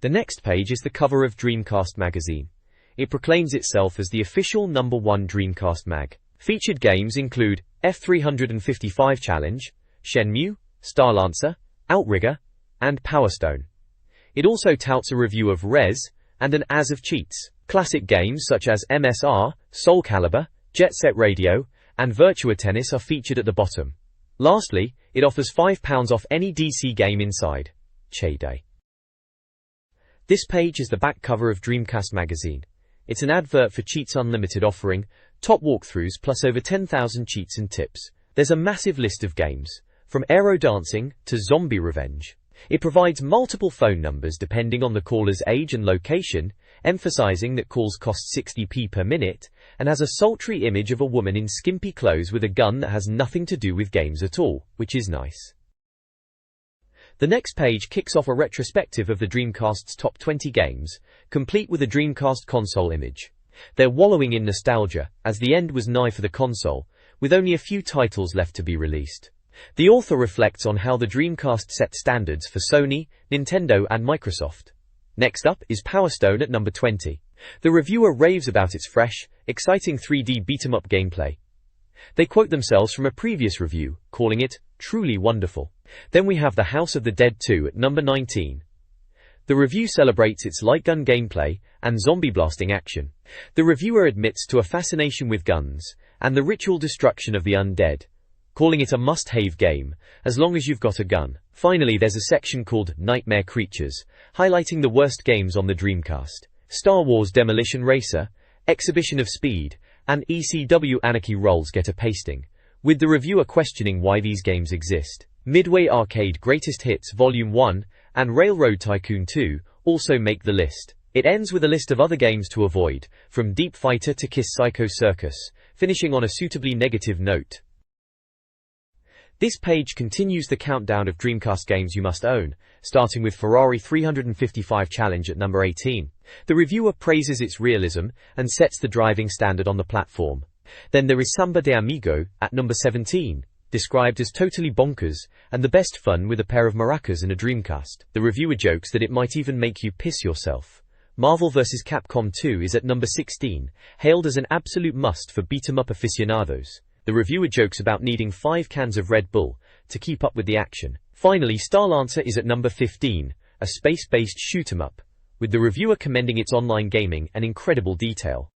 The next page is the cover of Dreamcast Magazine. It proclaims itself as the official #1 Dreamcast mag. Featured games include F355 Challenge, Shenmue, Starlancer, Outrigger, and Power Stone. It also touts a review of Res and an As of Cheats. Classic games such as MSR, Soul Calibur, Jet Set Radio, and Virtua Tennis are featured at the bottom. Lastly, it offers £5 off any DC game inside. Che Day. This page is the back cover of Dreamcast Magazine. It's an advert for Cheats Unlimited offering top walkthroughs plus over 10,000 cheats and tips. There's a massive list of games, from aero dancing to zombie revenge. It provides multiple phone numbers depending on the caller's age and location, emphasizing that calls cost 60p per minute, and has a sultry image of a woman in skimpy clothes with a gun that has nothing to do with games at all, which is nice. The next page kicks off a retrospective of the Dreamcast's top 20 games, complete with a Dreamcast console image. They're wallowing in nostalgia, as the end was nigh for the console, with only a few titles left to be released. The author reflects on how the Dreamcast set standards for Sony, Nintendo and Microsoft. Next up is Power Stone at number 20. The reviewer raves about its fresh, exciting 3D beat-em-up gameplay. They quote themselves from a previous review, calling it truly wonderful. Then we have The House of the Dead 2 at number 19. The review celebrates its light gun gameplay and zombie blasting action. The reviewer admits to a fascination with guns and the ritual destruction of the undead, calling it a must-have game, as long as you've got a gun. Finally, there's a section called Nightmare Creatures, highlighting the worst games on the Dreamcast. Star Wars Demolition Racer, Exhibition of Speed, and ECW Anarchy Rolls get a pasting, with the reviewer questioning why these games exist. Midway Arcade Greatest Hits Volume 1 and Railroad Tycoon 2 also make the list. It ends with a list of other games to avoid, from Deep Fighter to Kiss Psycho Circus, finishing on a suitably negative note. This page continues the countdown of Dreamcast games you must own, starting with Ferrari 355 Challenge at number 18. The reviewer praises its realism and sets the driving standard on the platform. Then there is Samba de Amigo at number 17, described as totally bonkers and the best fun with a pair of maracas and a Dreamcast. The reviewer jokes that it might even make you piss yourself. Marvel vs. Capcom 2 is at number 16, hailed as an absolute must for beat-em-up aficionados. The reviewer jokes about needing 5 cans of Red Bull to keep up with the action. Finally, Starlancer is at number 15, a space-based shoot-em-up, with the reviewer commending its online gaming and incredible detail.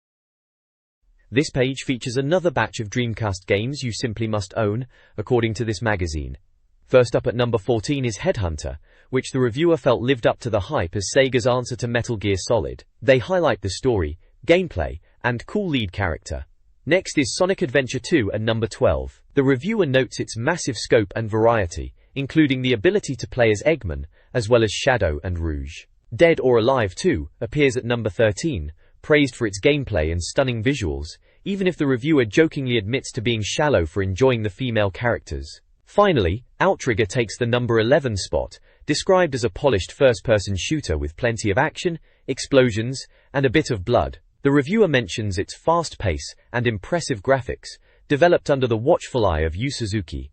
This page features another batch of Dreamcast games you simply must own, according to this magazine. First up at number 14 is Headhunter, which the reviewer felt lived up to the hype as Sega's answer to Metal Gear Solid. They highlight the story, gameplay, and cool lead character. Next is Sonic Adventure 2 at number 12. The reviewer notes its massive scope and variety, including the ability to play as Eggman, as well as Shadow and Rouge. Dead or Alive 2 appears at number 13, praised for its gameplay and stunning visuals, even if the reviewer jokingly admits to being shallow for enjoying the female characters. Finally, Outrigger takes the number 11 spot, described as a polished first-person shooter with plenty of action, explosions, and a bit of blood. The reviewer mentions its fast pace and impressive graphics, developed under the watchful eye of Yu Suzuki.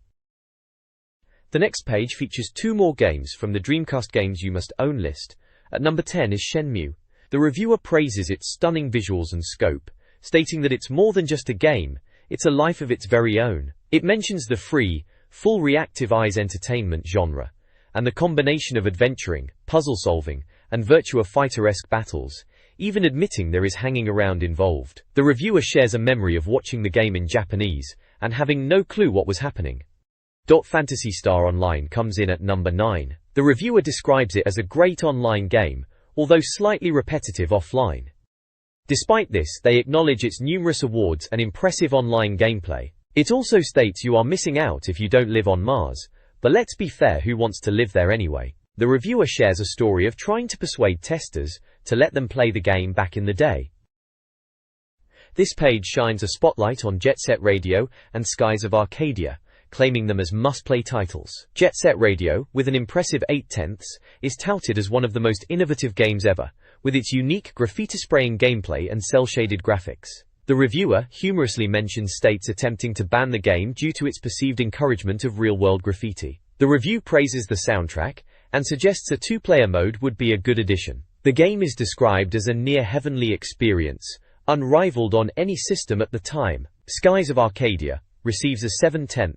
The next page features 2 more games from the Dreamcast Games You Must Own list. At number 10 is Shenmue. The reviewer praises its stunning visuals and scope, stating that it's more than just a game, it's a life of its very own. It mentions the free, full reactive eyes entertainment genre, and the combination of adventuring, puzzle solving, and Virtua Fighter-esque battles, even admitting there is hanging around involved. The reviewer shares a memory of watching the game in Japanese and having no clue what was happening. Phantasy Star Online comes in at number 9. The reviewer describes it as a great online game, although slightly repetitive offline. Despite this, they acknowledge its numerous awards and impressive online gameplay. It also states you are missing out if you don't live on Mars, but let's be fair, who wants to live there anyway? The reviewer shares a story of trying to persuade testers to let them play the game back in the day. This page shines a spotlight on Jet Set Radio and Skies of Arcadia, claiming them as must-play titles. Jet Set Radio, with an impressive 8/10, is touted as one of the most innovative games ever, with its unique graffiti-spraying gameplay and cel-shaded graphics. The reviewer humorously mentions states attempting to ban the game due to its perceived encouragement of real-world graffiti. The review praises the soundtrack and suggests a two-player mode would be a good addition. The game is described as a near-heavenly experience, unrivaled on any system at the time. Skies of Arcadia receives a 7/10.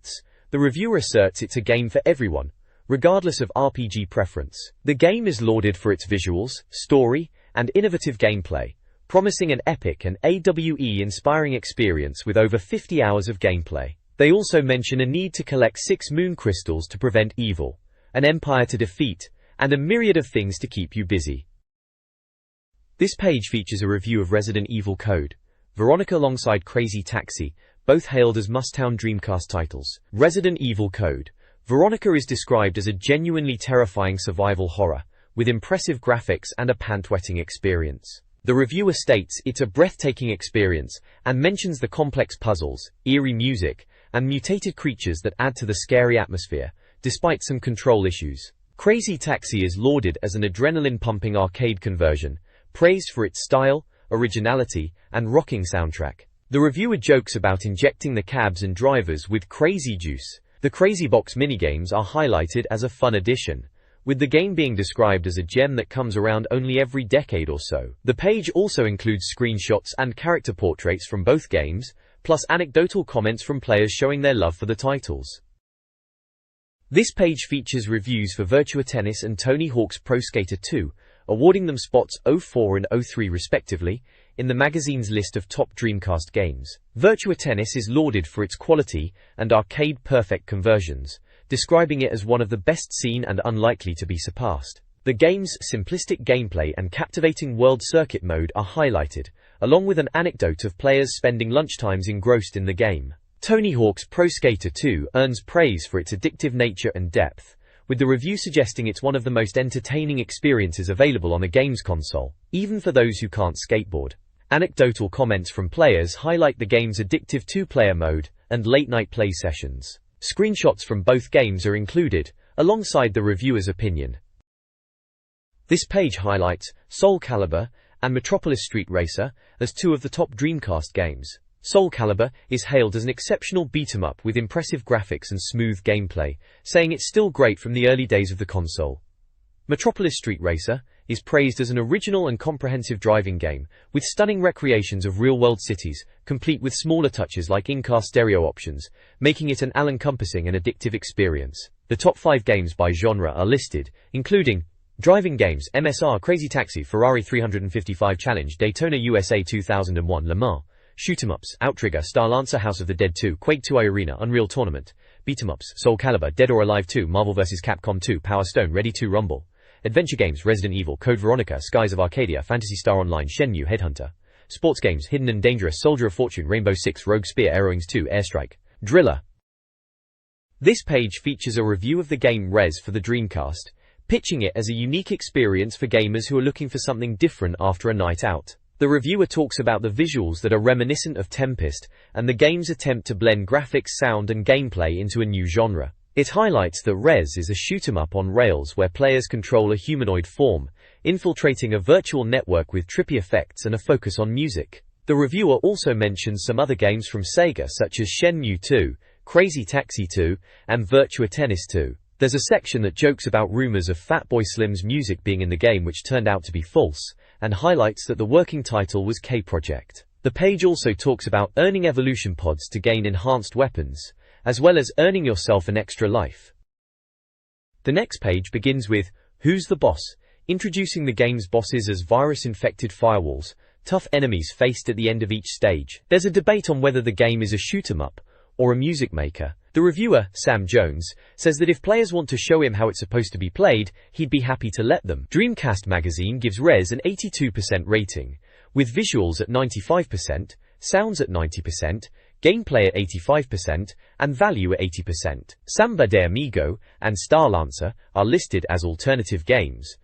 The reviewer asserts it's a game for everyone, regardless of RPG preference. The game is lauded for its visuals, story, and innovative gameplay, promising an epic and AWE-inspiring experience with over 50 hours of gameplay. They also mention a need to collect 6 moon crystals to prevent evil, an empire to defeat, and a myriad of things to keep you busy. This page features a review of Resident Evil Code Veronica alongside Crazy Taxi, both hailed as must-own Dreamcast titles. Resident Evil Code Veronica is described as a genuinely terrifying survival horror, with impressive graphics and a pant-wetting experience. The reviewer states it's a breathtaking experience, and mentions the complex puzzles, eerie music, and mutated creatures that add to the scary atmosphere, despite some control issues. Crazy Taxi is lauded as an adrenaline-pumping arcade conversion, praised for its style, originality, and rocking soundtrack. The reviewer jokes about injecting the cabs and drivers with crazy juice. The Crazy Box minigames are highlighted as a fun addition, with the game being described as a gem that comes around only every decade or so. The page also includes screenshots and character portraits from both games, plus anecdotal comments from players showing their love for the titles. This page features reviews for Virtua Tennis and Tony Hawk's Pro Skater 2, awarding them spots 04 and 03 respectively, in the magazine's list of top Dreamcast games. Virtua Tennis is lauded for its quality and arcade-perfect conversions, describing it as one of the best seen and unlikely to be surpassed. The game's simplistic gameplay and captivating World Circuit mode are highlighted, along with an anecdote of players spending lunchtimes engrossed in the game. Tony Hawk's Pro Skater 2 earns praise for its addictive nature and depth, with the review suggesting it's one of the most entertaining experiences available on a games console, even for those who can't skateboard. Anecdotal comments from players highlight the game's addictive two-player mode and late-night play sessions. Screenshots from both games are included, alongside the reviewer's opinion. This page highlights Soul Calibur and Metropolis Street Racer as two of the top Dreamcast games. Soul Calibur is hailed as an exceptional beat-em-up with impressive graphics and smooth gameplay, saying it's still great from the early days of the console. Metropolis Street Racer is praised as an original and comprehensive driving game, with stunning recreations of real-world cities, complete with smaller touches like in-car stereo options, making it an all-encompassing and addictive experience. The top 5 games by genre are listed, including driving games: MSR Crazy Taxi, Ferrari 355 Challenge, Daytona USA 2001, Le Mans. Shoot-em-ups: Outrigger, Starlancer, House of the Dead 2, Quake 2 Arena, Unreal Tournament. Beat-em-ups: Soul Calibur, Dead or Alive 2, Marvel vs. Capcom 2, Power Stone, Ready 2 Rumble. Adventure games: Resident Evil, Code Veronica, Skies of Arcadia, Phantasy Star Online, Shenmue, Headhunter. Sports games: Hidden and Dangerous, Soldier of Fortune, Rainbow Six, Rogue Spear, Aeroings 2, Airstrike. Driller. This page features a review of the game Rez for the Dreamcast, pitching it as a unique experience for gamers who are looking for something different after a night out. The reviewer talks about the visuals that are reminiscent of Tempest, and the game's attempt to blend graphics, sound, and gameplay into a new genre. It highlights that Rez is a shoot-em-up on rails where players control a humanoid form, infiltrating a virtual network with trippy effects and a focus on music. The reviewer also mentions some other games from Sega such as Shenmue 2, Crazy Taxi 2, and Virtua Tennis 2. There's a section that jokes about rumors of Fatboy Slim's music being in the game, which turned out to be false, and highlights that the working title was K-Project. The page also talks about earning evolution pods to gain enhanced weapons, as well as earning yourself an extra life. The next page begins with Who's the Boss?, introducing the game's bosses as virus-infected firewalls, tough enemies faced at the end of each stage. There's a debate on whether the game is a shoot-em-up or a music maker. The reviewer, Sam Jones, says that if players want to show him how it's supposed to be played, he'd be happy to let them. Dreamcast Magazine gives Rez an 82% rating, with visuals at 95%, sounds at 90%, gameplay at 85%, and value at 80%. Samba de Amigo and Starlancer are listed as alternative games.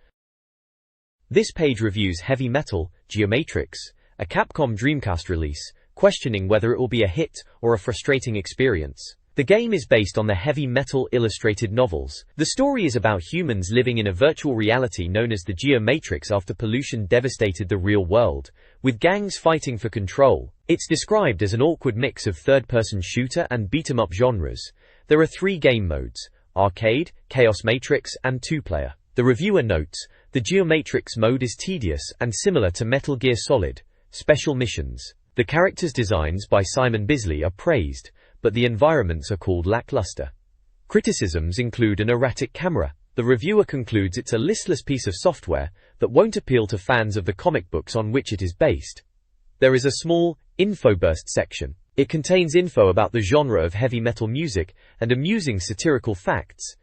This page reviews Heavy Metal, Geomatrix, a Capcom Dreamcast release, questioning whether it will be a hit or a frustrating experience. The game is based on the Heavy Metal illustrated novels. The story is about humans living in a virtual reality known as the Geomatrix after pollution devastated the real world, with gangs fighting for control. It's described as an awkward mix of third-person shooter and beat-em-up genres. There are 3 game modes: Arcade, Chaos Matrix, and 2-player. The reviewer notes, the Geomatrix mode is tedious and similar to Metal Gear Solid. Special missions. The characters' designs by Simon Bisley are praised, but the environments are called lackluster. Criticisms include an erratic camera. The reviewer concludes it's a listless piece of software that won't appeal to fans of the comic books on which it is based. There is a small info burst section. It contains info about the genre of heavy metal music and amusing satirical facts.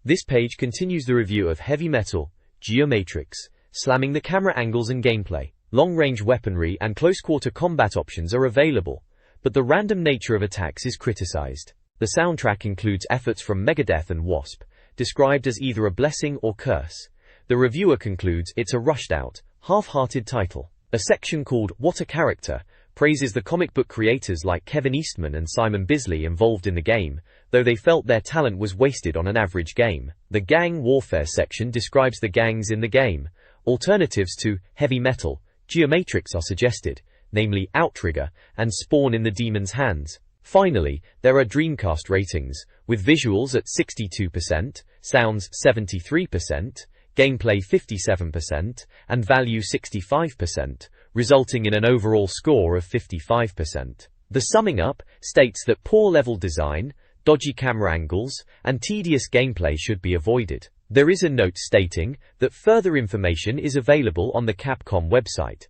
This page continues the review of Heavy Metal, Geomatrix, slamming the camera angles and gameplay. Long-range weaponry and close-quarter combat options are available, but the random nature of attacks is criticized. The soundtrack includes efforts from Megadeth and Wasp, described as either a blessing or curse. The reviewer concludes it's a rushed-out, half-hearted title. A section called What a Character praises the comic book creators like Kevin Eastman and Simon Bisley involved in the game, though they felt their talent was wasted on an average game. The Gang Warfare section describes the gangs in the game. Alternatives to Heavy Metal, Geomatrix are suggested, namely Outrigger and Spawn in the Demon's Hands. Finally, there are Dreamcast ratings, with visuals at 62%, sounds 73%, gameplay 57%, and value 65%, resulting in an overall score of 55%. The summing up states that poor level design, dodgy camera angles, and tedious gameplay should be avoided. There is a note stating that further information is available on the Capcom website.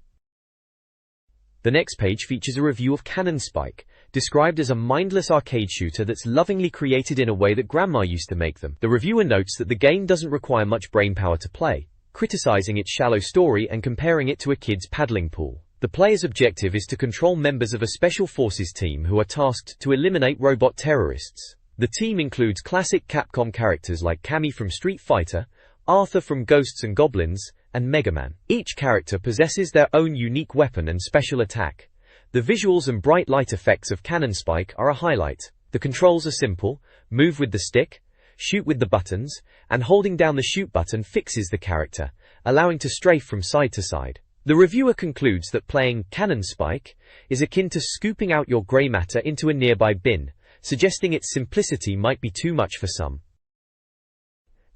The next page features a review of Cannon Spike, described as a mindless arcade shooter that's lovingly created in a way that Grandma used to make them. The reviewer notes that the game doesn't require much brainpower to play, criticizing its shallow story and comparing it to a kid's paddling pool. The player's objective is to control members of a special forces team who are tasked to eliminate robot terrorists. The team includes classic Capcom characters like Cammy from Street Fighter, Arthur from Ghosts and Goblins, and Mega Man. Each character possesses their own unique weapon and special attack. The visuals and bright light effects of Cannon Spike are a highlight. The controls are simple: move with the stick, shoot with the buttons, and holding down the shoot button fixes the character, allowing to strafe from side to side. The reviewer concludes that playing Cannon Spike is akin to scooping out your grey matter into a nearby bin, suggesting its simplicity might be too much for some.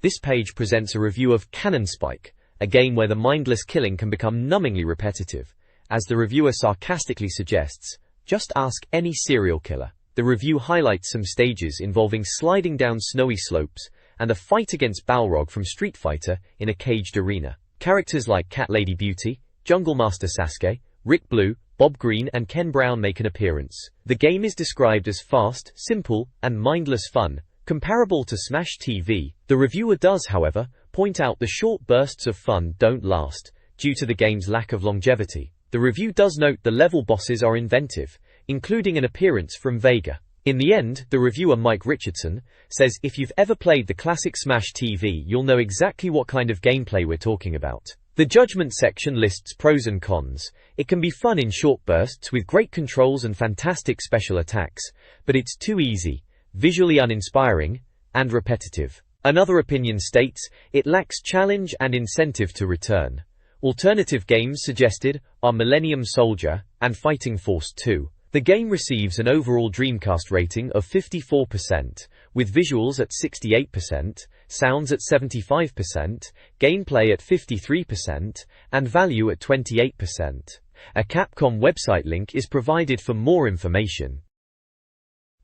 This page presents a review of Cannon Spike, a game where the mindless killing can become numbingly repetitive. As the reviewer sarcastically suggests, just ask any serial killer. The review highlights some stages involving sliding down snowy slopes and a fight against Balrog from Street Fighter in a caged arena. Characters like Cat Lady Beauty, Jungle Master Sasuke, Rick Blue, Bob Green and Ken Brown make an appearance. The game is described as fast, simple, and mindless fun, comparable to Smash TV. The reviewer does, however, point out the short bursts of fun don't last, due to the game's lack of longevity. The review does note the level bosses are inventive, including an appearance from Vega. In the end, the reviewer Mike Richardson says if you've ever played the classic Smash TV, you'll know exactly what kind of gameplay we're talking about. The judgment section lists pros and cons. It can be fun in short bursts with great controls and fantastic special attacks, but it's too easy, visually uninspiring, and repetitive. Another opinion states it lacks challenge and incentive to return. Alternative games suggested are Millennium Soldier and Fighting Force 2. The game receives an overall Dreamcast rating of 54%, with visuals at 68%, sounds at 75%, gameplay at 53%, and value at 28%. A Capcom website link is provided for more information.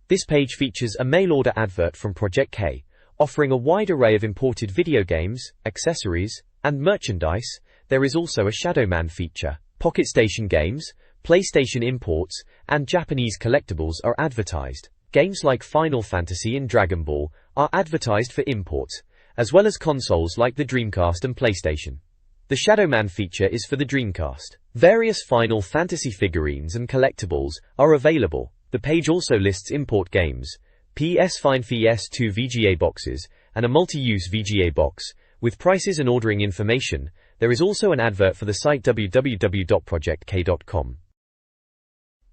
This page features a mail-order advert from Project K, offering a wide array of imported video games, accessories, and merchandise. There is also a Shadow Man feature. Pocket Station games, PlayStation imports, and Japanese collectibles are advertised. Games like Final Fantasy and Dragon Ball are advertised for import, as well as consoles like the Dreamcast and PlayStation. The Shadow Man feature is for the Dreamcast. Various Final Fantasy figurines and collectibles are available. The page also lists import games, PS Fine PS2 VGA boxes, and a multi-use VGA box, with prices and ordering information. There is also an advert for the site www.projectk.com.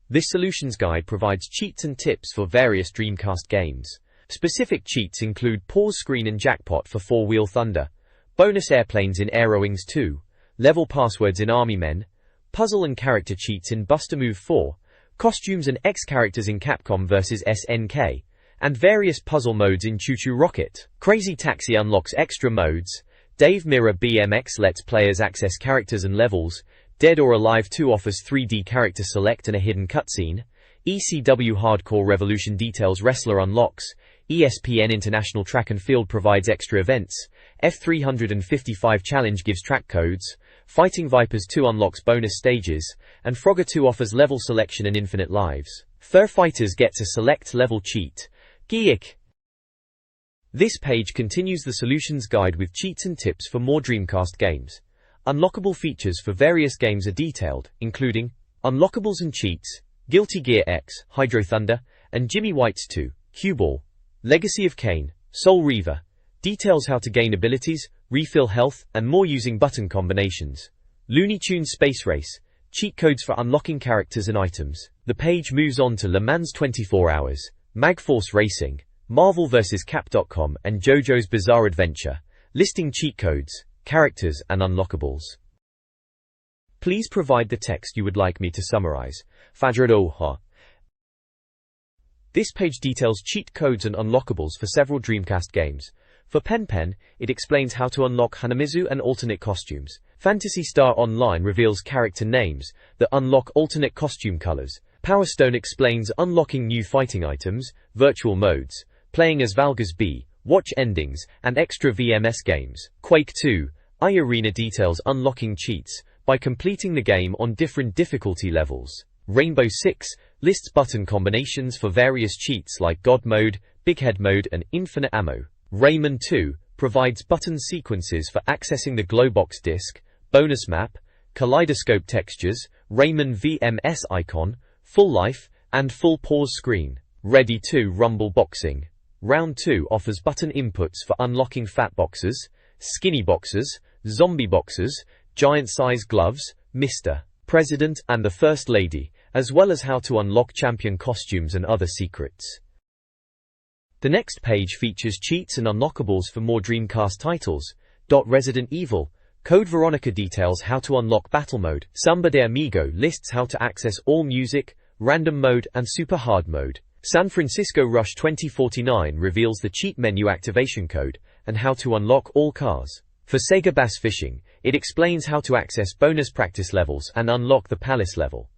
This solutions guide provides cheats and tips for various Dreamcast games. Specific cheats include pause screen and jackpot for Four Wheel Thunder, bonus airplanes in Aero Wings 2, level passwords in Army Men, puzzle and character cheats in Buster Move 4, costumes and X characters in Capcom vs SNK, and various puzzle modes in Choo Choo Rocket. Crazy Taxi unlocks extra modes. Dave Mirror BMX lets players access characters and levels. Dead or Alive 2 offers 3D character select and a hidden cutscene. ECW Hardcore Revolution details wrestler unlocks. ESPN International Track and Field provides extra events. F355 Challenge gives track codes. Fighting Vipers 2 unlocks bonus stages, and Frogger 2 offers level selection and infinite lives. Fur Fighters gets a select level cheat. Geek. This page continues the solutions guide with cheats and tips for more Dreamcast games. Unlockable features for various games are detailed, including unlockables and cheats, Guilty Gear X, Hydro Thunder, and Jimmy White's 2, Cue Ball. Legacy of Kain, Soul Reaver, details how to gain abilities, refill health, and more using button combinations. Looney Tunes Space Race, cheat codes for unlocking characters and items. The page moves on to Le Mans 24 Hours, Magforce Racing, Marvel vs. Cap.com, and JoJo's Bizarre Adventure, listing cheat codes, characters, and unlockables. Please provide the text you would like me to summarize. Fajradoha. This page details cheat codes and unlockables for several Dreamcast games. For Pen Pen, it explains how to unlock Hanamizu and alternate costumes. Phantasy Star Online reveals character names that unlock alternate costume colors. Power Stone explains unlocking new fighting items, virtual modes, playing as Valgas B, watch endings, and extra VMS games. Quake 2, iArena details unlocking cheats by completing the game on different difficulty levels. Rainbow Six lists button combinations for various cheats like God Mode, Big Head Mode, and Infinite Ammo. Rayman 2 provides button sequences for accessing the Glowbox disc, bonus map, kaleidoscope textures, Rayman VMS icon, full life, and full pause screen. Ready 2 Rumble Boxing. Round 2 offers button inputs for unlocking fat boxes, skinny boxes, zombie boxes, giant size gloves, Mr. President, and the First Lady, as well as how to unlock champion costumes and other secrets. The next page features cheats and unlockables for more Dreamcast titles. Resident Evil, Code Veronica details how to unlock Battle Mode. Samba de Amigo lists how to access All Music, Random Mode, and Super Hard Mode. San Francisco Rush 2049 reveals the cheat menu activation code and how to unlock all cars. For Sega Bass Fishing, it explains how to access bonus practice levels and unlock the Palace level.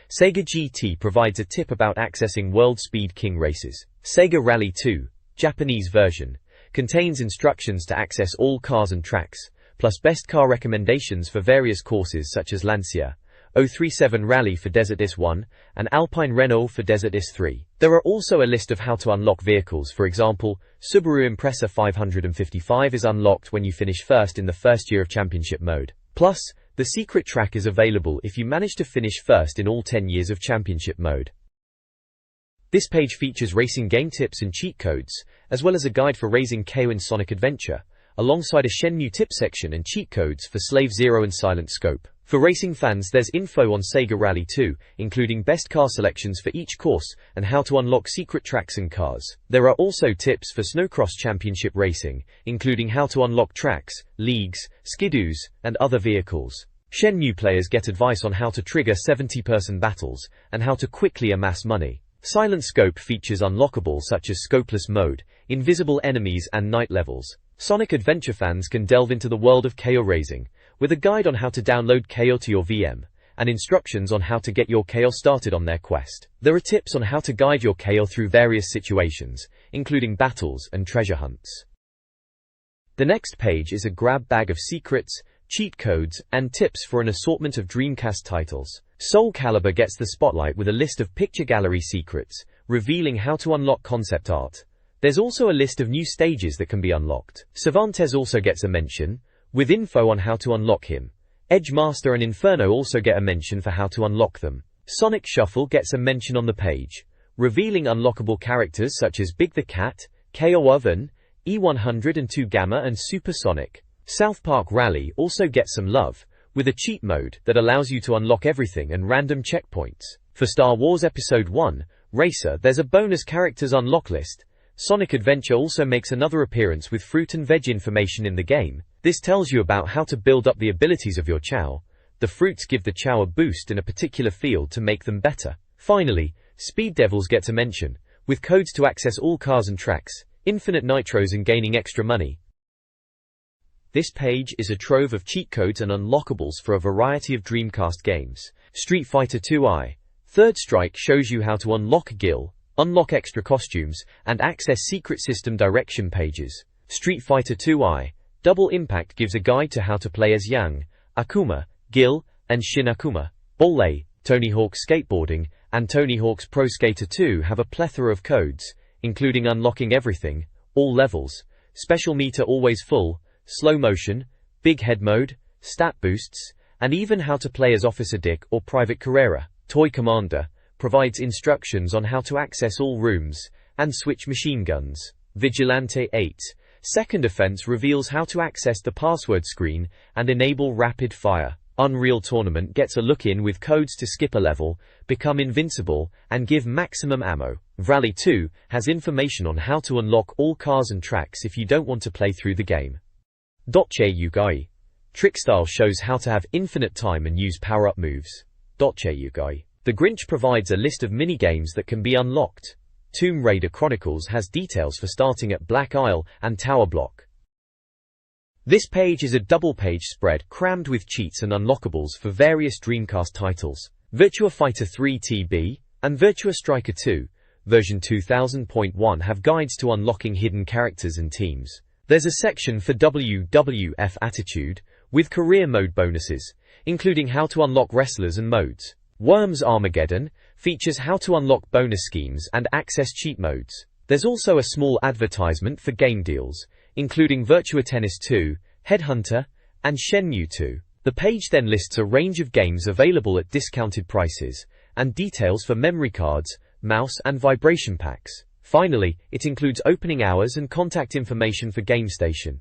Sega GT provides a tip about accessing World Speed King races. Sega Rally 2, Japanese version, contains instructions to access all cars and tracks, plus best car recommendations for various courses such as Lancia, 037 Rally for Desert Is 1, and Alpine Renault for Desert Is 3. There are also a list of how to unlock vehicles. For example, Subaru Impreza 555 is unlocked when you finish first in the first year of championship mode. Plus, the secret track is available if you manage to finish first in all 10 years of championship mode. This page features racing game tips and cheat codes, as well as a guide for raising KO in Sonic Adventure, alongside a Shenmue tip section and cheat codes for Slave Zero and Silent Scope. For racing fans, there's info on Sega Rally 2, including best car selections for each course and how to unlock secret tracks and cars. There are also tips for Snowcross Championship racing, including how to unlock tracks, leagues, skidoos, and other vehicles. Shenmue players get advice on how to trigger 70-person battles and how to quickly amass money. Silent Scope features unlockables such as Scopeless Mode, invisible enemies, and night levels. Sonic Adventure fans can delve into the world of KO racing, with a guide on how to download KO to your VM, and instructions on how to get your KO started on their quest. There are tips on how to guide your KO through various situations, including battles and treasure hunts. The next page is a grab bag of secrets, cheat codes, and tips for an assortment of Dreamcast titles. Soul Calibur gets the spotlight with a list of picture gallery secrets, revealing how to unlock concept art. There's also a list of new stages that can be unlocked. Cervantes also gets a mention, with info on how to unlock him. Edge Master and Inferno also get a mention for how to unlock them. Sonic Shuffle gets a mention on the page, revealing unlockable characters such as Big the Cat, KO Oven, E100 and 2 Gamma, and Super Sonic. South Park Rally also gets some love, with a cheat mode that allows you to unlock everything and random checkpoints. For Star Wars Episode 1, Racer, there's a bonus characters unlock list. Sonic Adventure also makes another appearance with fruit and veg information in the game. This tells you about how to build up the abilities of your Chow. The fruits give the Chow a boost in a particular field to make them better. Finally, Speed Devils gets a mention, with codes to access all cars and tracks, infinite nitros and gaining extra money. This page is a trove of cheat codes and unlockables for a variety of Dreamcast games. Street Fighter II. Third Strike shows you how to unlock Gil, unlock extra costumes, and access secret system direction pages. Street Fighter II. Double Impact gives a guide to how to play as Yang, Akuma, Gil, and Shin Akuma. Boldest, Tony Hawk's Skateboarding, and Tony Hawk's Pro Skater 2 have a plethora of codes, including unlocking everything, all levels, special meter always full, slow motion, big head mode, stat boosts, and even how to play as Officer Dick or Private Carrera. Toy Commander provides instructions on how to access all rooms and switch machine guns. Vigilante 8. Second Offense reveals how to access the password screen and enable rapid fire. Unreal Tournament gets a look in with codes to skip a level, become invincible, and give maximum ammo. Rally 2 has information on how to unlock all cars and tracks if you don't want to play through the game. Doche Yugai. Trickstyle shows how to have infinite time and use power-up moves. Doche Yugai. The Grinch provides a list of mini-games that can be unlocked. Tomb Raider Chronicles has details for starting at Black Isle and Tower Block. This page is a double-page spread crammed with cheats and unlockables for various Dreamcast titles. Virtua Fighter 3 TB and Virtua Striker 2, version 2000.1 have guides to unlocking hidden characters and teams. There's a section for WWF Attitude, with career mode bonuses, including how to unlock wrestlers and modes. Worms Armageddon features how to unlock bonus schemes and access cheat modes. There's also a small advertisement for game deals, including Virtua Tennis 2, Headhunter, and Shenmue 2. The page then lists a range of games available at discounted prices, and details for memory cards, mouse and vibration packs. Finally, it includes opening hours and contact information for GameStation.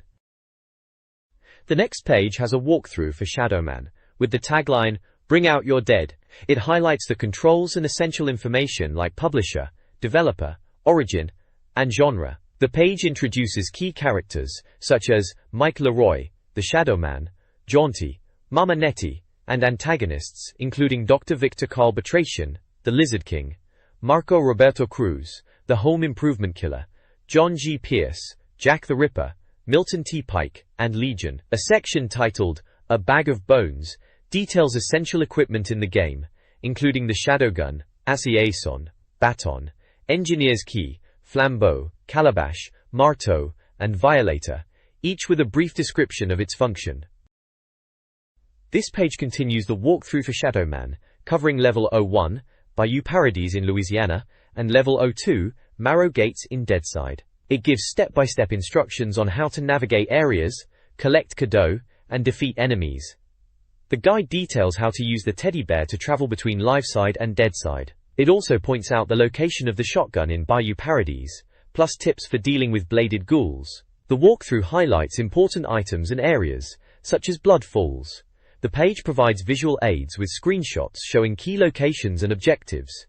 The next page has a walkthrough for Shadow Man, with the tagline, "Bring out your dead." It highlights the controls and essential information like publisher, developer, origin, and genre. The page introduces key characters, such as Mike Leroy, the Shadow Man, Jaunty, Mama Nettie, and antagonists, including Dr. Victor Carl Batratian, the Lizard King, Marco Roberto Cruz, the Home Improvement Killer, John G. Pierce, Jack the Ripper, Milton T. Pike, and Legion. A section titled, A Bag of Bones, details essential equipment in the game, including the Shadow Gun, Asiason, Baton, Engineer's Key, Flambeau, Calabash, Marteau, and Violator, each with a brief description of its function. This page continues the walkthrough for Shadow Man, covering Level 01, Bayou Paradis in Louisiana, and Level 02, Marrow Gates in Deadside. It gives step-by-step instructions on how to navigate areas, collect cadeaux, and defeat enemies. The guide details how to use the teddy bear to travel between Liveside and Deadside. It also points out the location of the shotgun in Bayou Paradis, plus tips for dealing with bladed ghouls. The walkthrough highlights important items and areas, such as Blood Falls. The page provides visual aids with screenshots showing key locations and objectives.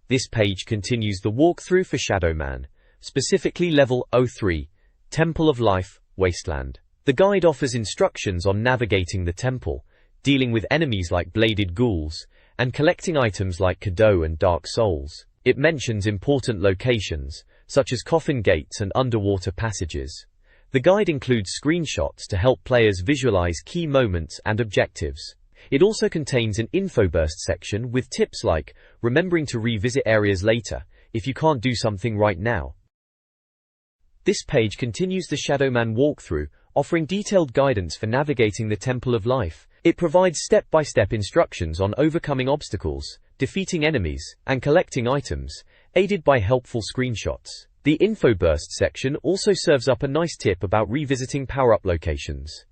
This page continues the walkthrough for Shadow Man, specifically Level 03, Temple of Life, Wasteland. The guide offers instructions on navigating the temple, dealing with enemies like bladed ghouls, and collecting items like cadeaux and dark souls. It mentions important locations, such as coffin gates and underwater passages. The guide includes screenshots to help players visualize key moments and objectives. It also contains an infoburst section with tips like remembering to revisit areas later if you can't do something right now. This page continues the Shadow Man walkthrough, offering detailed guidance for navigating the Temple of Life. It provides step-by-step instructions on overcoming obstacles, defeating enemies, and collecting items, aided by helpful screenshots. The infoburst section also serves up a nice tip about revisiting power-up locations.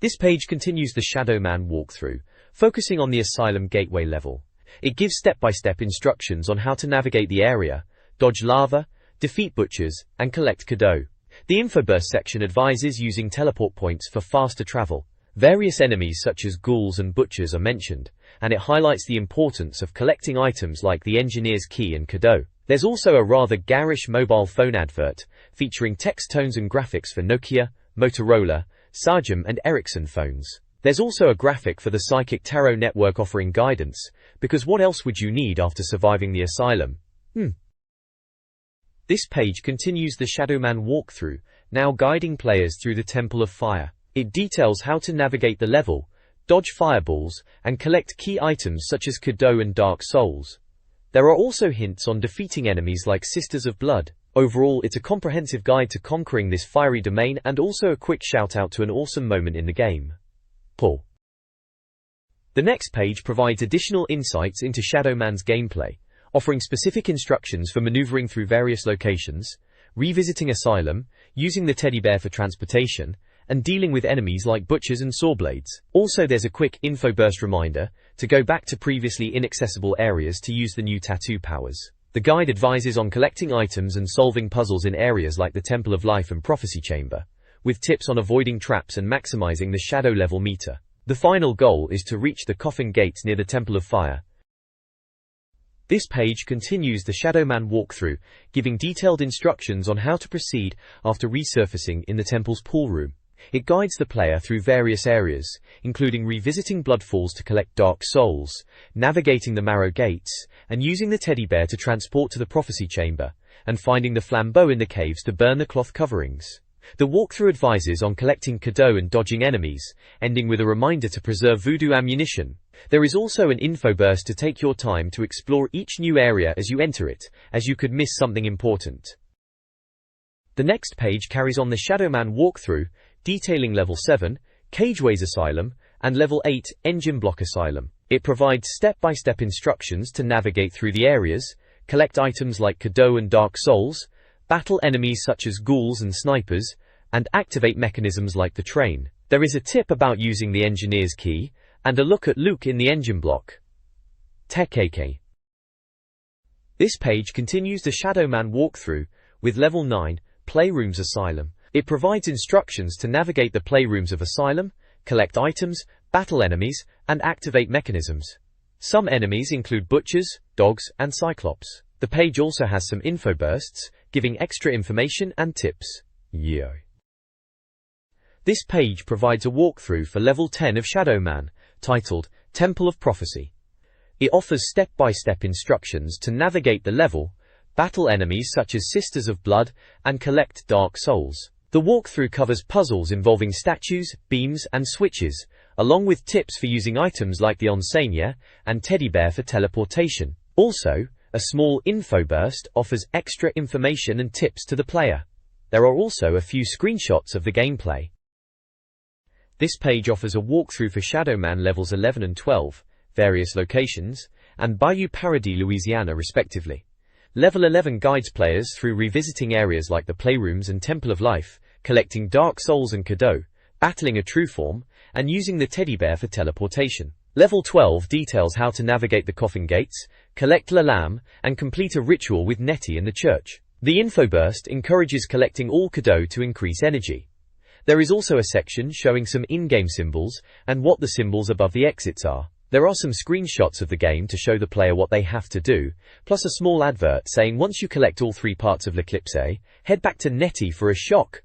This page continues the Shadow Man walkthrough, focusing on the Asylum Gateway level. It gives step-by-step instructions on how to navigate the area, dodge lava, defeat butchers, and collect cadeaux. The infoburst section advises using teleport points for faster travel. Various enemies such as ghouls and butchers are mentioned, and it highlights the importance of collecting items like the Engineer's Key and cadeau. There's also a rather garish mobile phone advert, featuring text tones and graphics for Nokia, Motorola, Sagem and Ericsson phones. There's also a graphic for the Psychic Tarot network offering guidance, because what else would you need after surviving the asylum? This page continues the Shadowman walkthrough, now guiding players through the Temple of Fire. It details how to navigate the level, dodge fireballs, and collect key items such as Cadeau and Dark Souls. There are also hints on defeating enemies like Sisters of Blood. Overall, it's a comprehensive guide to conquering this fiery domain and also a quick shout out to an awesome moment in the game. Pull. The next page provides additional insights into Shadowman's gameplay, offering specific instructions for maneuvering through various locations, revisiting Asylum, using the teddy bear for transportation, and dealing with enemies like butchers and sawblades. Also, there's a quick info burst reminder to go back to previously inaccessible areas to use the new tattoo powers. The guide advises on collecting items and solving puzzles in areas like the Temple of Life and Prophecy Chamber, with tips on avoiding traps and maximizing the shadow level meter. The final goal is to reach the coffin gates near the Temple of Fire. This page continues the Shadowman walkthrough, giving detailed instructions on how to proceed after resurfacing in the temple's pool room. It guides the player through various areas, including revisiting Bloodfalls to collect Dark Souls, navigating the Marrow Gates, and using the teddy bear to transport to the Prophecy Chamber, and finding the flambeau in the caves to burn the cloth coverings. The walkthrough advises on collecting Cadeau and dodging enemies, ending with a reminder to preserve voodoo ammunition. There is also an info burst to take your time to explore each new area as you enter it, as you could miss something important. The next page carries on the Shadowman walkthrough, detailing Level 7, Cageways Asylum, and Level 8, Engine Block Asylum. It provides step-by-step instructions to navigate through the areas, collect items like Cadeau and Dark Souls, battle enemies such as ghouls and snipers, and activate mechanisms like the train. There is a tip about using the engineer's key, and a look at Luke in the engine block. Tekeke. This page continues the Shadowman walkthrough, with Level 9, Playrooms Asylum. It provides instructions to navigate the playrooms of Asylum, collect items, battle enemies, and activate mechanisms. Some enemies include butchers, dogs, and cyclops. The page also has some info bursts, giving extra information and tips. This page provides a walkthrough for Level 10 of Shadowman, titled Temple of Prophecy. It offers step-by-step instructions to navigate the level, battle enemies such as Sisters of Blood, and collect Dark Souls. The walkthrough covers puzzles involving statues, beams, and switches, along with tips for using items like the Enseigne and teddy bear for teleportation. Also, a small info burst offers extra information and tips to the player. There are also a few screenshots of the gameplay. This page offers a walkthrough for Shadowman levels 11 and 12, various locations, and Bayou Paradis, Louisiana respectively. Level 11 guides players through revisiting areas like the Playrooms and Temple of Life, collecting Dark Souls and Cadeau, battling a true form, and using the teddy bear for teleportation. Level 12 details how to navigate the coffin gates, collect La Lamb, and complete a ritual with Nettie in the church. The info burst encourages collecting all Cadeau to increase energy. There is also a section showing some in-game symbols and what the symbols above the exits are. There are some screenshots of the game to show the player what they have to do, plus a small advert saying once you collect all 3 parts of L'Eclipse, head back to Nettie for a shock.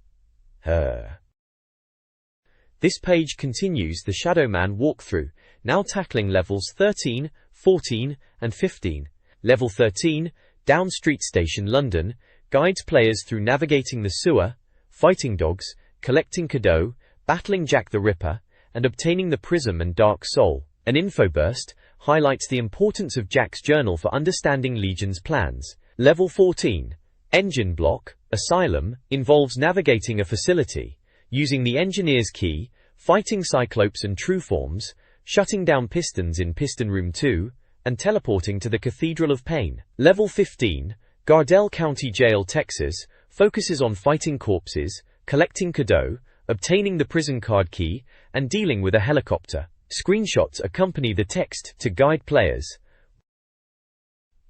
This page continues the Shadowman walkthrough, now tackling levels 13, 14, and 15. Level 13, Down Street Station, London, guides players through navigating the sewer, fighting dogs, collecting Cadeau, battling Jack the Ripper, and obtaining the Prism and Dark Soul. An info burst highlights the importance of Jack's journal for understanding Legion's plans. Level 14, Engine Block Asylum, involves navigating a facility, using the engineer's key, fighting Cyclopes and True Forms, shutting down pistons in Piston Room 2, and teleporting to the Cathedral of Pain. Level 15, Gardell County Jail, Texas, focuses on fighting corpses, collecting Cadeau, obtaining the prison card key, and dealing with a helicopter. Screenshots accompany the text to guide players.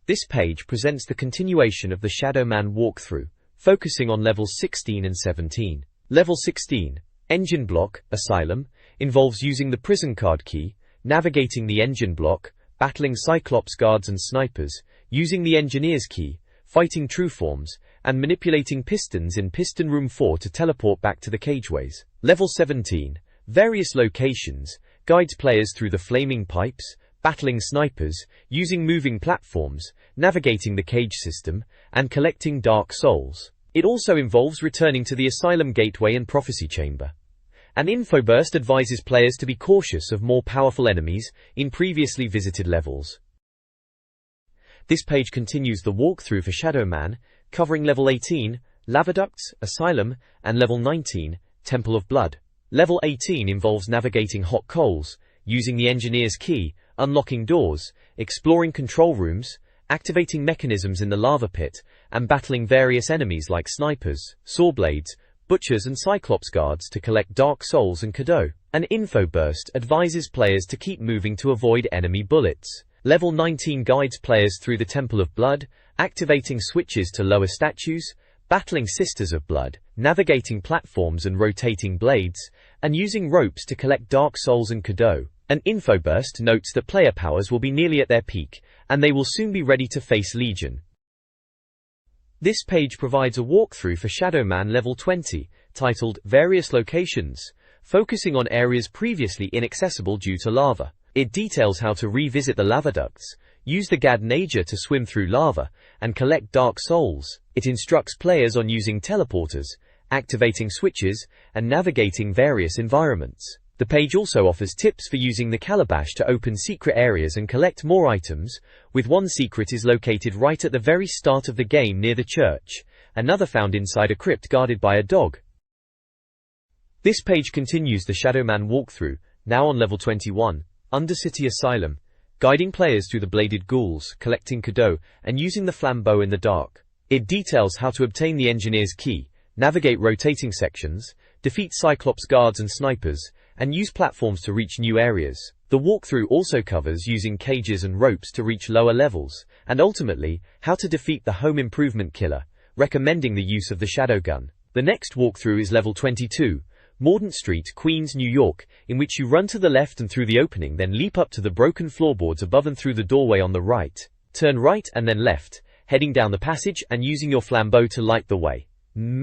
This page presents the continuation of the Shadowman walkthrough, focusing on levels 16 and 17. Level 16, Engine Block Asylum, involves using the prison card key, navigating the engine block, battling Cyclops guards and snipers, using the engineer's key, fighting True Forms, and manipulating pistons in Piston Room 4 to teleport back to the cageways. Level 17, Various Locations guides players through the flaming pipes, battling snipers, using moving platforms, navigating the cage system, and collecting Dark Souls. It also involves returning to the Asylum Gateway and Prophecy Chamber. An infoburst advises players to be cautious of more powerful enemies in previously visited levels. This page continues the walkthrough for Shadow Man, covering level 18, Lavaducts, Asylum, and level 19, Temple of Blood. Level 18 involves navigating hot coals, using the engineer's key, unlocking doors, exploring control rooms, activating mechanisms in the lava pit, and battling various enemies like snipers, sawblades, butchers and cyclops guards to collect Dark Souls and Cadeau. An info burst advises players to keep moving to avoid enemy bullets. Level 19 guides players through the Temple of Blood, activating switches to lower statues, battling Sisters of Blood, navigating platforms and rotating blades, and using ropes to collect Dark Souls and Cadeau. An infoburst notes that player powers will be nearly at their peak, and they will soon be ready to face Legion. This page provides a walkthrough for Shadow Man level 20, titled Various Locations, focusing on areas previously inaccessible due to lava. It details how to revisit the lava ducts, use the Gad Naja to swim through lava, and collect Dark Souls. It instructs players on using teleporters, activating switches, and navigating various environments. The page also offers tips for using the calabash to open secret areas and collect more items, with one secret is located right at the very start of the game near the church, another found inside a crypt guarded by a dog. This page continues the Shadow Man walkthrough, now on level 21, Undercity Asylum, guiding players through the bladed ghouls, collecting Cadeau, and using the flambeau in the dark. It details how to obtain the engineer's key, navigate rotating sections, defeat Cyclops guards and snipers, and use platforms to reach new areas. The walkthrough also covers using cages and ropes to reach lower levels, and ultimately, how to defeat the home improvement killer, recommending the use of the shadow gun. The next walkthrough is level 22, Mordaunt Street, Queens, New York, in which you run to the left and through the opening, then leap up to the broken floorboards above and through the doorway on the right. Turn right and then left, heading down the passage and using your flambeau to light the way.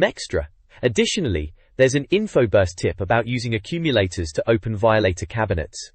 Extra. Additionally, there's an infoburst tip about using accumulators to open violator cabinets.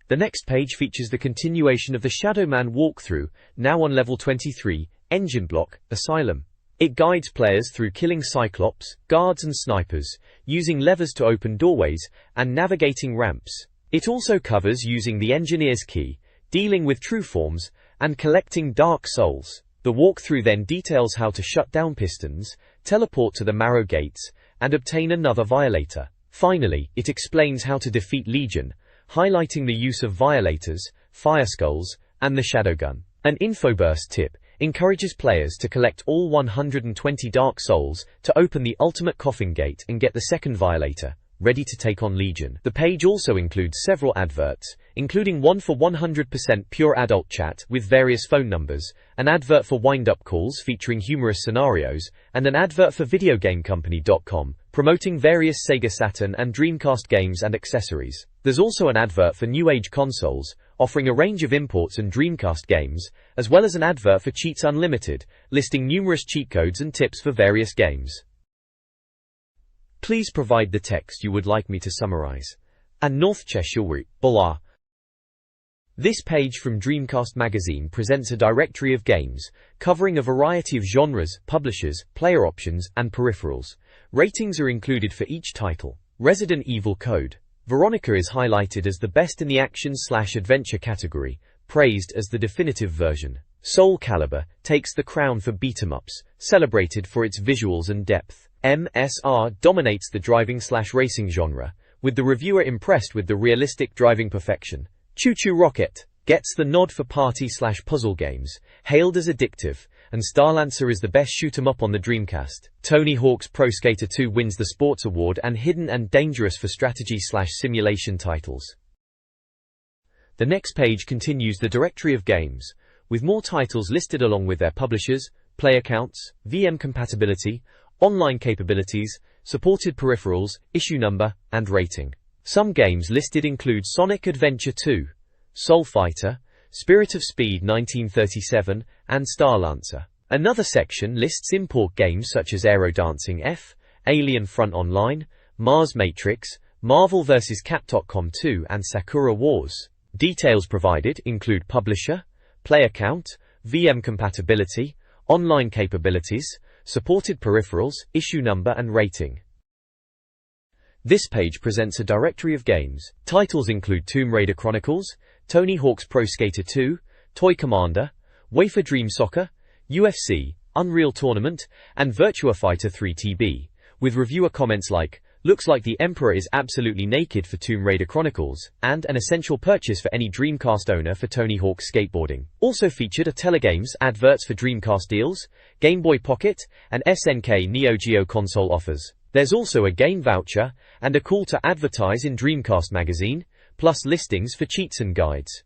The next page features the continuation of the Shadow Man walkthrough, now on level 23, Engine Block, Asylum. It guides players through killing Cyclops, guards and snipers, using levers to open doorways, and navigating ramps. It also covers using the engineer's key, dealing with true forms, and collecting Dark Souls. The walkthrough then details how to shut down pistons, teleport to the Marrow Gates, and obtain another Violator. Finally, it explains how to defeat Legion, highlighting the use of Violators, Fire Skulls, and the Shadow Gun. An infoburst tip encourages players to collect all 120 Dark Souls to open the ultimate coffin gate and get the second Violator, ready to take on Legion. The page also includes several adverts, including one for 100% pure adult chat with various phone numbers, an advert for wind-up calls featuring humorous scenarios, and an advert for videogamecompany.com, promoting various Sega Saturn and Dreamcast games and accessories. There's also an advert for New Age consoles, offering a range of imports and Dreamcast games, as well as an advert for Cheats Unlimited, listing numerous cheat codes and tips for various games. Please provide the text you would like me to summarize. And North Cheshire, blah. This page from Dreamcast Magazine presents a directory of games, covering a variety of genres, publishers, player options, and peripherals. Ratings are included for each title. Resident Evil Code Veronica is highlighted as the best in the action/adventure category, praised as the definitive version. Soul Calibur takes the crown for beat-em-ups, celebrated for its visuals and depth. MSR dominates the driving/racing genre, with the reviewer impressed with the realistic driving perfection. Choo Choo Rocket gets the nod for party/puzzle games, hailed as addictive, and Starlancer is the best shoot-em-up on the Dreamcast. Tony Hawk's Pro Skater 2 wins the Sports Award and Hidden and Dangerous for strategy/simulation titles. The next page continues the directory of games, with more titles listed along with their publishers, player counts, VM compatibility, online capabilities, supported peripherals, issue number, and rating. Some games listed include Sonic Adventure 2, Soul Fighter, Spirit of Speed 1937, and Starlancer. Another section lists import games such as Aero Dancing F, Alien Front Online, Mars Matrix, Marvel vs. Capcom 2 and Sakura Wars. Details provided include publisher, player count, VM compatibility, online capabilities, supported peripherals, issue number and rating. This page presents a directory of games. Titles include Tomb Raider Chronicles, Tony Hawk's Pro Skater 2, Toy Commander, Wafer Dream Soccer, UFC, Unreal Tournament, and Virtua Fighter 3 TB, with reviewer comments like, "Looks like the Emperor is absolutely naked for Tomb Raider Chronicles," and "An essential purchase for any Dreamcast owner for Tony Hawk's skateboarding." Also featured are Telegames adverts for Dreamcast deals, Game Boy Pocket, and SNK Neo Geo console offers. There's also a game voucher, and a call to advertise in Dreamcast Magazine, plus listings for cheats and guides.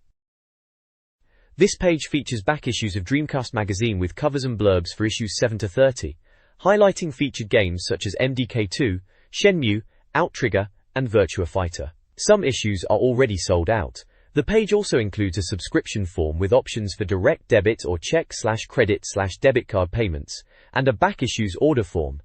This page features back issues of Dreamcast Magazine with covers and blurbs for issues 7 to 30, highlighting featured games such as MDK2, Shenmue, Outrigger, and Virtua Fighter. Some issues are already sold out. The page also includes a subscription form with options for direct debit or check/credit/debit card payments, and a back issues order form.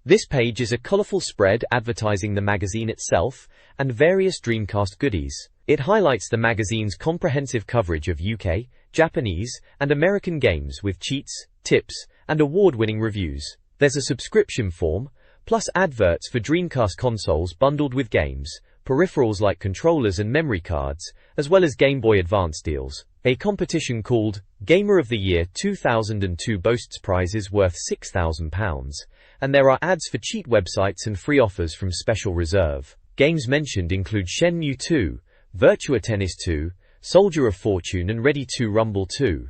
This page is a colorful spread advertising the magazine itself and various Dreamcast goodies. It highlights the magazine's comprehensive coverage of UK, Japanese, and American games with cheats, tips, and award-winning reviews. There's a subscription form, plus adverts for Dreamcast consoles bundled with games, peripherals like controllers and memory cards, as well as Game Boy Advance deals. A competition called Gamer of the Year 2002 boasts prizes worth £6,000, and there are ads for cheat websites and free offers from Special Reserve. Games mentioned include Shenmue 2, Virtua Tennis 2, Soldier of Fortune and Ready 2 Rumble 2.